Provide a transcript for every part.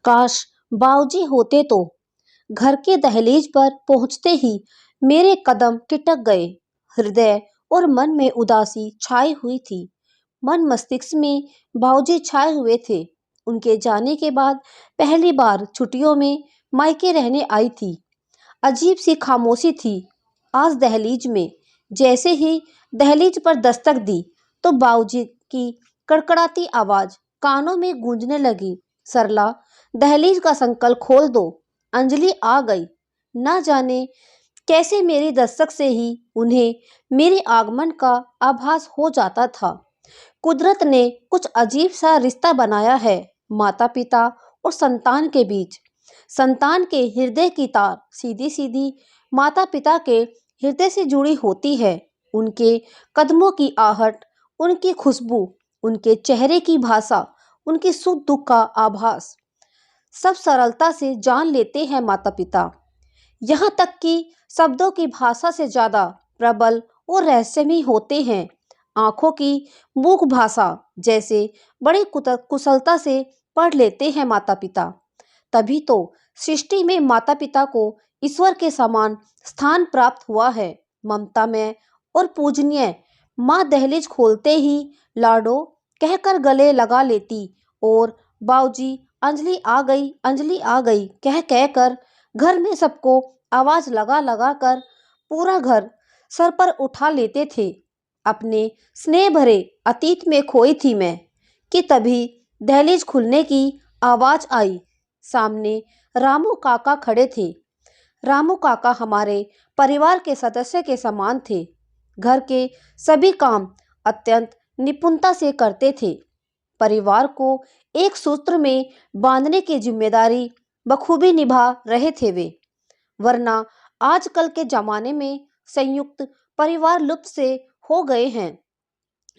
काश बाबूजी होते तो। घर के दहलीज पर पहुंचते ही मेरे कदम टिटक गए। हृदय और मन में उदासी छाई हुई थी। मन मस्तिष्क में बाबूजी छाए हुए थे। उनके जाने के बाद पहली बार छुट्टियों में मायके रहने आई थी। अजीब सी खामोशी थी आज दहलीज में। जैसे ही दहलीज पर दस्तक दी तो बाबूजी की कड़कड़ाती आवाज कानों में गूंजने लगी। सरला, दहलीज का संकल खोल दो। अंजलि आ गई। ना जाने कैसे मेरी दस्तक से ही उन्हें मेरे आगमन का आभास हो जाता था। कुदरत ने कुछ अजीब सा रिश्ता बनाया है माता पिता और संतान के बीच। संतान के हृदय की तार सीधी सीधी माता पिता के हृदय से जुड़ी होती है। उनके कदमों की आहट, उनकी खुशबू, उनके चेहरे की भाषा, उनकी सुख दुख का आभास सब सरलता से जान लेते हैं माता पिता। यहाँ तक कि शब्दों की भाषा से ज्यादा प्रबल और रहस्यमयी होते हैं आंखों की मुख भाषा। जैसे बड़ी कुशलता से पढ़ लेते हैं माता पिता। तभी तो सृष्टि में माता पिता को ईश्वर के समान स्थान प्राप्त हुआ है। ममता में और पूजनीय माँ दहलीज खोलते ही लाडो कहकर गले लगा लेती और बाऊजी अंजलि आ गई, अंजलि आ गई कह कह कर घर में सबको आवाज लगा लगा कर पूरा घर सर पर उठा लेते थे। अपने स्नेह भरे अतीत में खोई थी मैं कि तभी दहलीज खुलने की आवाज आई। सामने रामू काका खड़े थे। रामू काका हमारे परिवार के सदस्य के समान थे। घर के सभी काम अत्यंत निपुणता से करते थे। परिवार को एक सूत्र में बांधने की जिम्मेदारी बखूबी निभा रहे थे वे। वरना आजकल के जमाने में संयुक्त परिवार लुप्त से हो गए हैं।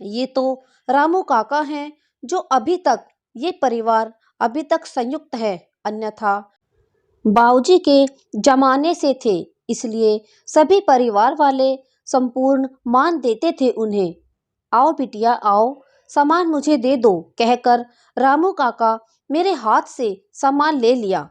ये तो रामू काका हैं जो अभी तक ये परिवार अभी तक संयुक्त है, अन्यथा बाऊजी के जमाने से थे। इसलिए सभी परिवार वाले संपूर्ण मान देते थे उन्हें। आओ बिटिया आओ, सामान मुझे दे दो कहकर रामू काका मेरे हाथ से सामान ले लिया।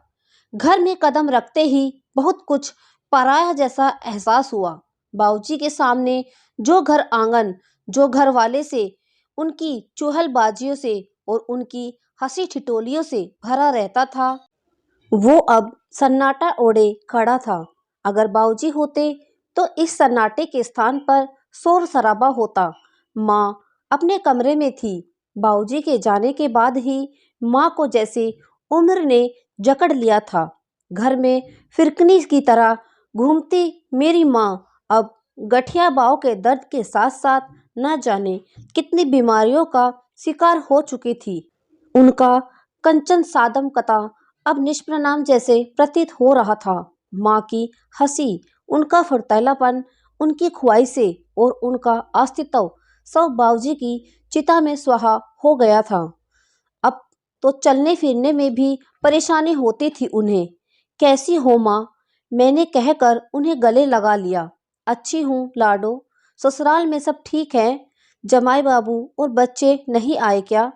घर में कदम रखते ही बहुत कुछ पराया जैसा एहसास हुआ। बाबूजी के सामने जो घर आंगन, जो घर वाले से, उनकी चुहलबाजियों से और उनकी हंसी ठिठोलियों से भरा रहता था, वो अब सन्नाटा ओढ़े खड़ा था। अगर बाबूजी होते तो इस सन्नाटे के स्थान पर शोर शराबा होता। माँ अपने कमरे में थी। बाबूजी के जाने के बाद ही माँ को जैसे उम्र ने जकड़ लिया था। घर में फिरकनी की तरह घूमती मेरी माँ अब गठिया बाव के दर्द के साथ साथ न जाने कितनी बीमारियों का शिकार हो चुकी थी। उनका कंचन सादम कता अब निष्प्रणाम जैसे प्रतीत हो रहा था। माँ की हंसी, उनका फुर्तीलापन, उनकी ख्वाहिशें और उनका अस्तित्व सब बाबूजी की चिता में स्वाहा हो गया था। अब तो चलने फिरने में भी परेशानी होती थी उन्हें। कैसी हो माँ, मैंने कहकर उन्हें गले लगा लिया। अच्छी हूँ लाडो, ससुराल में सब ठीक है? जमाई बाबू और बच्चे नहीं आए क्या?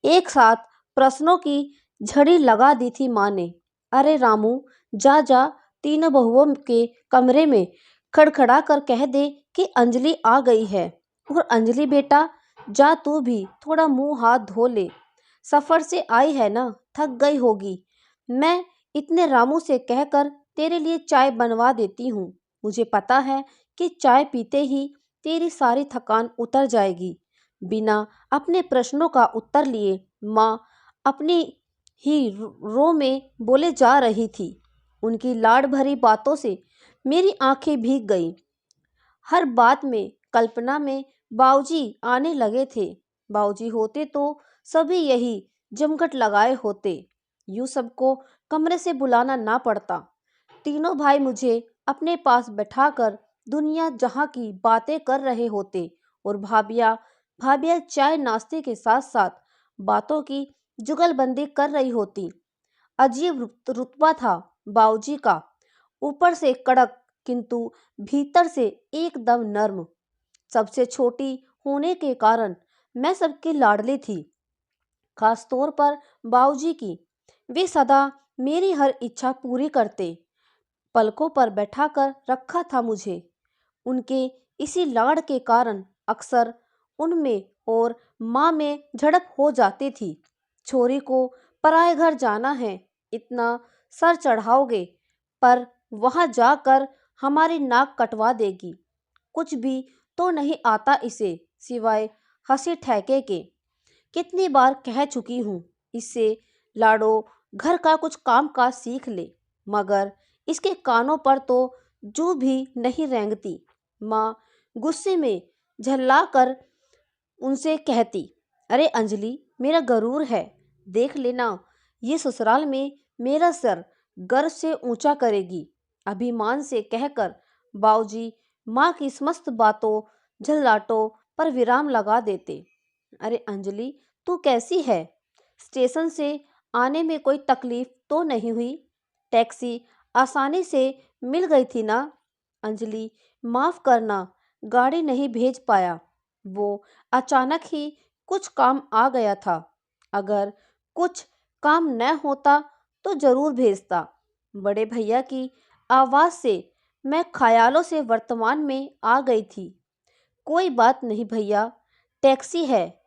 एक साथ प्रश्नों की झड़ी लगा दी थी माँ ने। अरे रामू, जा जा तीनों बहुओं के कमरे में खड़खड़ा कर कह दे कि अंजलि आ गई है। और अंजलि बेटा, जा तू भी थोड़ा मुंह हाथ धो ले। सफर से आई है ना, थक गई होगी। मैं इतने रामू से कहकर तेरे लिए चाय बनवा देती हूँ। मुझे पता है कि चाय पीते ही तेरी सारी थकान उतर जाएगी। बिना अपने प्रश्नों का उत्तर लिए माँ अपनी ही रो में बोले जा रही थी। उनकी लाड़ भरी बातों से मेरी आंखें भीग गईं। हर बात में कल्पना में बाऊजी आने लगे थे। बाऊजी होते तो सभी यही जमघट लगाए होते। यूं सबको कमरे से बुलाना ना पड़ता। तीनों भाई मुझे अपने पास बैठाकर दुनिया जहां की बातें कर रहे होते और भाभियाँ भाभियाँ चाय नाश्ते के साथ साथ बातों की जुगलबंदी कर रही होती। अजीब रुतबा था बाऊजी का, ऊपर से कड़क किंतु भीतर से एकदम नर्म। सबसे छोटी होने के कारण मैं सबकी लाडली थी, खास तौर पर बाऊजी की। वे सदा मेरी हर इच्छा पूरी करते, पलकों पर बैठाकर रखा था मुझे। उनके इसी लाड़ के कारण अक्सर उनमें और माँ में झड़प हो जाती थी। छोरी को पराए घर जाना है, इतना सर चढ़ाओगे, पर वहां जाकर हमारी नाक कटवा देगी। कुछ भी तो नहीं आता इसे, सिवाय हंसी ठहाके के। कितनी बार कह चुकी हूँ इससे लाडो घर का कुछ काम काज सीख ले, मगर इसके कानों पर तो जू भी नहीं रेंगती। माँ गुस्से में झल्ला कर उनसे कहती, अरे अंजलि, मेरा गरूर है, देख लेना, ये ससुराल में मेरा सर गर्व से ऊंचा करेगी। अभिमान से कहकर बाऊजी माँ की समस्त बातों झल्लाटों पर विराम लगा देते। अरे अंजलि, तू कैसी है? स्टेशन से आने में कोई तकलीफ तो नहीं हुई? टैक्सी आसानी से मिल गई थी ना? अंजलि, माफ करना, गाड़ी नहीं भेज पाया। वो अचानक ही कुछ काम आ गया था। अगर कुछ काम न होता तो जरूर भेजता। बड़े भैया की आवाज से मैं ख्यालों से वर्तमान में आ गई थी। कोई बात नहीं भैया, टैक्सी है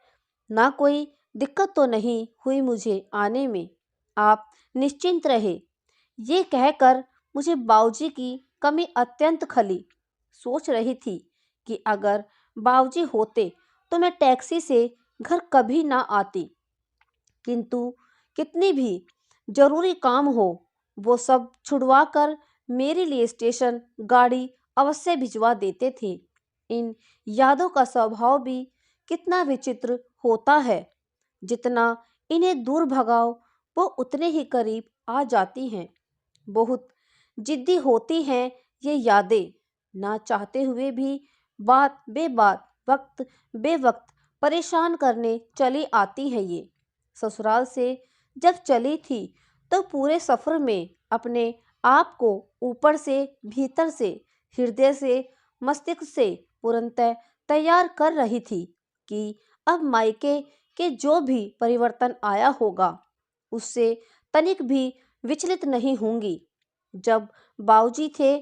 ना, कोई दिक्कत तो नहीं हुई मुझे आने में, आप निश्चिंत रहे। ये कहकर मुझे बाऊजी की कमी अत्यंत खली। सोच रही थी कि अगर बाऊजी होते तो मैं टैक्सी से घर कभी ना आती, किंतु कितनी भी जरूरी काम हो वो सब छुड़वा कर मेरे लिए स्टेशन गाड़ी अवश्य भिजवा देते थे। इन यादों का स्वभाव भी कितना विचित्र होता है। जितना इन्हें दूर भगाओ वो उतने ही करीब आ जाती हैं। बहुत जिद्दी होती हैं ये यादें, ना चाहते हुए भी बात बेबात वक्त बेवक्त परेशान करने चली आती हैं ये। ससुराल से जब चली थी तो पूरे सफर में अपने आप को ऊपर से भीतर से हृदय से मस्तिष्क से पूर्णतः तैयार कर रही थी कि अब मायके के जो भी परिवर्तन आया होगा उससे तनिक भी विचलित नहीं होंगी। जब बाऊजी थे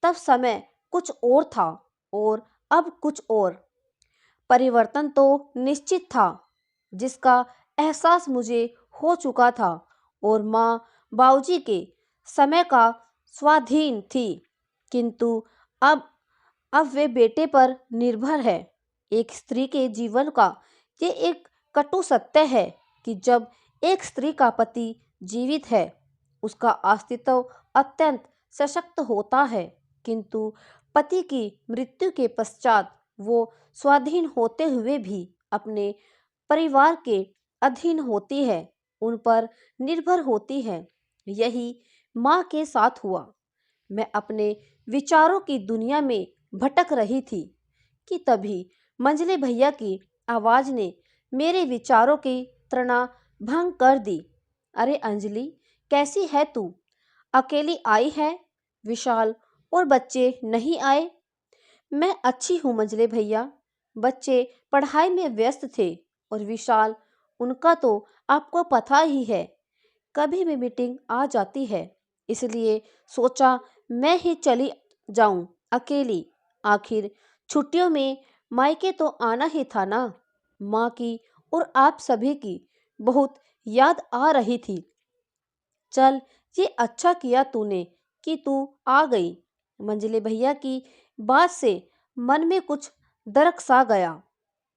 तब समय कुछ और था और अब कुछ और। परिवर्तन तो निश्चित था, जिसका एहसास मुझे हो चुका था, और माँ बाऊजी के समय का स्वाधीन थी, किंतु अब वे बेटे पर निर्भर है। एक स्त्री के जीवन का ये एक कटु सत्य है कि जब एक स्त्री का पति जीवित है उसका अस्तित्व अत्यंत सशक्त होता है, किंतु पति की मृत्यु के पश्चात वो स्वाधीन होते हुए भी अपने परिवार के अधीन होती है, उन पर निर्भर होती है। यही माँ के साथ हुआ। मैं अपने विचारों की दुनिया में भटक रही थी कि तभी मंझले भैया की आवाज ने मेरे विचारों की तृणा भंग कर दी। अरे अंजलि, कैसी है तू? अकेली आई है? विशाल और बच्चे नहीं आए? मैं अच्छी हूँ मंझले भैया, बच्चे पढ़ाई में व्यस्त थे और विशाल, उनका तो आपको पता ही है, कभी भी मीटिंग आ जाती है, इसलिए सोचा मैं ही चली जाऊं अकेली। आखिर छुट्टियों में मायके तो आना ही था ना। माँ की और आप सभी की बहुत याद आ रही थी। चल, ये अच्छा किया तूने कि तू आ गई। मंझले भैया की बात से मन में कुछ दरक सा गया।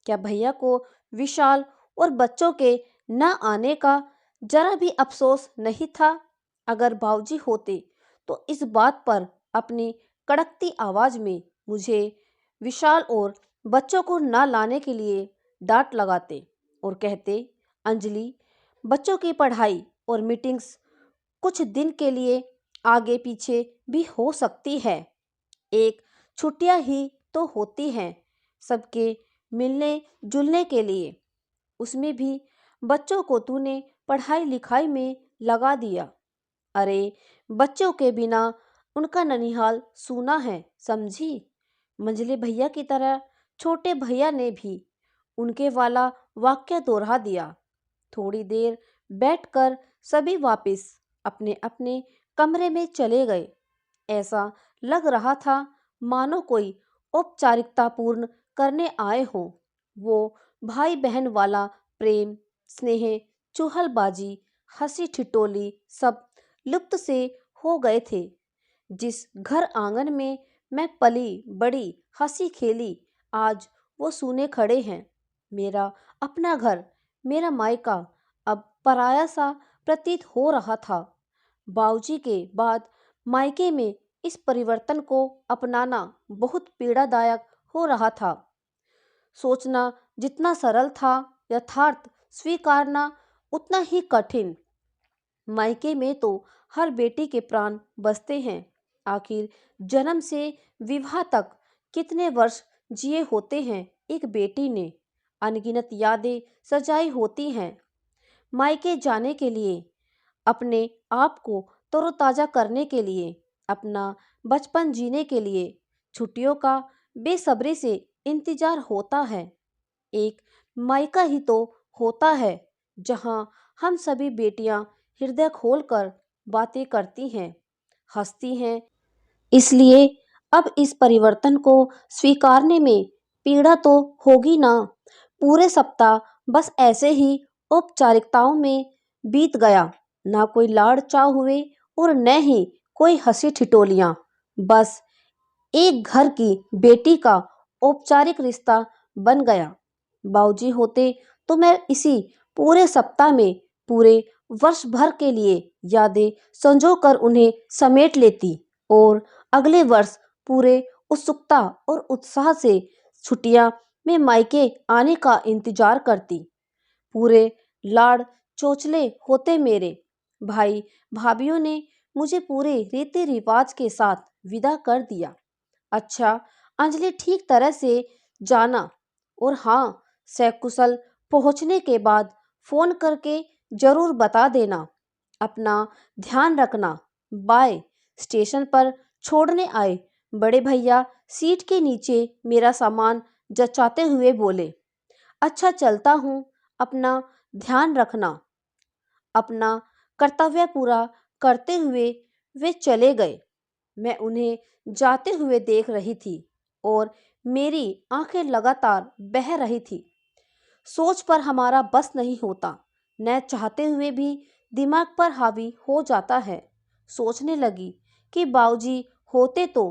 क्या भैया को विशाल और बच्चों के न आने का जरा भी अफसोस नहीं था? अगर बाबूजी होते तो इस बात पर अपनी कड़कती आवाज में मुझे विशाल और बच्चों को न लाने के लिए डांट लगाते और कहते, अंजलि, बच्चों की पढ़ाई और मीटिंग्स कुछ दिन के लिए आगे पीछे भी हो सकती है। एक छुट्टियां ही तो होती हैं सबके मिलने जुलने के लिए, उसमें भी बच्चों को तूने पढ़ाई लिखाई में लगा दिया। अरे, बच्चों के बिना उनका ननिहाल सूना है, समझी? मंझले भैया की तरह छोटे भैया ने भी उनके वाला वाक्य दोहरा दिया। थोड़ी देर बैठकर सभी वापस अपने अपने कमरे में चले गए। ऐसा लग रहा था मानो कोई औपचारिकता पूर्ण करने आए हों। वो भाई बहन वाला प्रेम, स्नेह, चुहलबाजी, हंसी ठिठोली सब लुप्त से हो गए थे। जिस घर आंगन में मैं पली बड़ी हंसी खेली, आज वो सूने खड़े हैं। मेरा अपना घर, मेरा मायका अब पराया सा प्रतीत हो रहा था। बाबूजी के बाद मायके में इस परिवर्तन को अपनाना बहुत पीड़ादायक हो रहा था। सोचना जितना सरल था, यथार्थ स्वीकारना उतना ही कठिन। मायके में तो हर बेटी के प्राण बसते हैं। आखिर जन्म से विवाह तक कितने वर्ष जिए होते हैं एक बेटी ने, अनगिनत यादें सजाई होती हैं। मायके जाने के लिए, अपने आप को तरोताजा करने के लिए, अपना बचपन जीने के लिए छुट्टियों का बेसब्री से इंतजार होता है। एक मायका ही तो होता है जहां हम सभी बेटियां हृदय खोलकर बातें करती हैं, हंसती हैं। इसलिए अब इस परिवर्तन को स्वीकारने में पीड़ा तो होगी ना। पूरे सप्ताह बस ऐसे ही औपचारिकताओं में बीत गया। ना कोई लाड़ चाव हुए और न ही कोई हंसी ठिठोलियां। बस एक घर की बेटी का औपचारिक रिश्ता बन गया। बाबूजी होते तो मैं इसी पूरे सप्ताह में पूरे वर्ष भर के लिए यादें संजो कर उन्हें समेट लेती और अगले वर्ष पूरे उत्सुकता और उत्साह से छुट्टियां में मायके आने का इंतजार करती। पूरे लाड़ चोचले होते मेरे भाई भाभीियों ने मुझे पूरे रीति रिवाज के साथ विदा कर दिया। अच्छा अंजलि, ठीक तरह से जाना और हाँ, सकुशल पहुंचने के बाद फोन करके जरूर बता देना। अपना ध्यान रखना। बाय। स्टेशन पर छोड़ने आए बड़े भैया सीट के नीचे मेरा सामान जचाते हुए बोले, अच्छा चलता हूँ, अपना ध्यान रखना। अपना कर्तव्य पूरा करते हुए वे चले गए। मैं उन्हें जाते हुए देख रही थी और मेरी आंखें लगातार बह रही थी। सोच पर हमारा बस नहीं होता, न चाहते हुए भी दिमाग पर हावी हो जाता है। सोचने लगी कि बाबूजी होते तो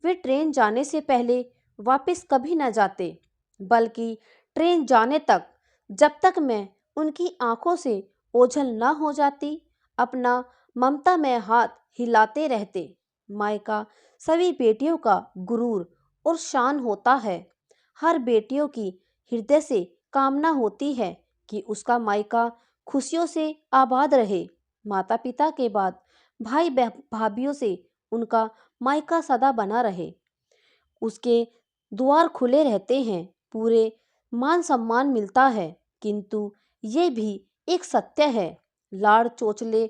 वे ट्रेन जाने से पहले वापस कभी न जाते, बल्कि ट्रेन जाने तक, जब तक मैं उनकी आंखों से ओझल न हो जाती, अपना ममता में हाथ हिलाते रहते। मायका सभी बेटियों का गुरूर और शान होता है। हर बेटियों की हृदय से कामना होती है कि उसका मायका खुशियों से आबाद रहे। माता पिता के बाद भाई भाभीियों से उनका मायका सदा बना रहे। उसके द्वार खुले रहते हैं, पूरे मान सम्मान मिलता है। किंतु ये भी एक सत्य है, लाड़ चोचले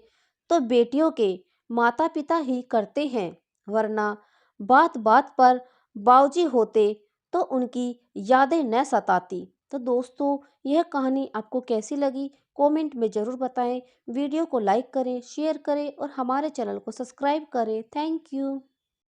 तो बेटियों के माता पिता ही करते हैं, वरना बात बात पर बाबूजी होते तो उनकी यादें न सताती। तो दोस्तों, यह कहानी आपको कैसी लगी कमेंट में ज़रूर बताएं। वीडियो को लाइक करें, शेयर करें और हमारे चैनल को सब्सक्राइब करें। Thank you.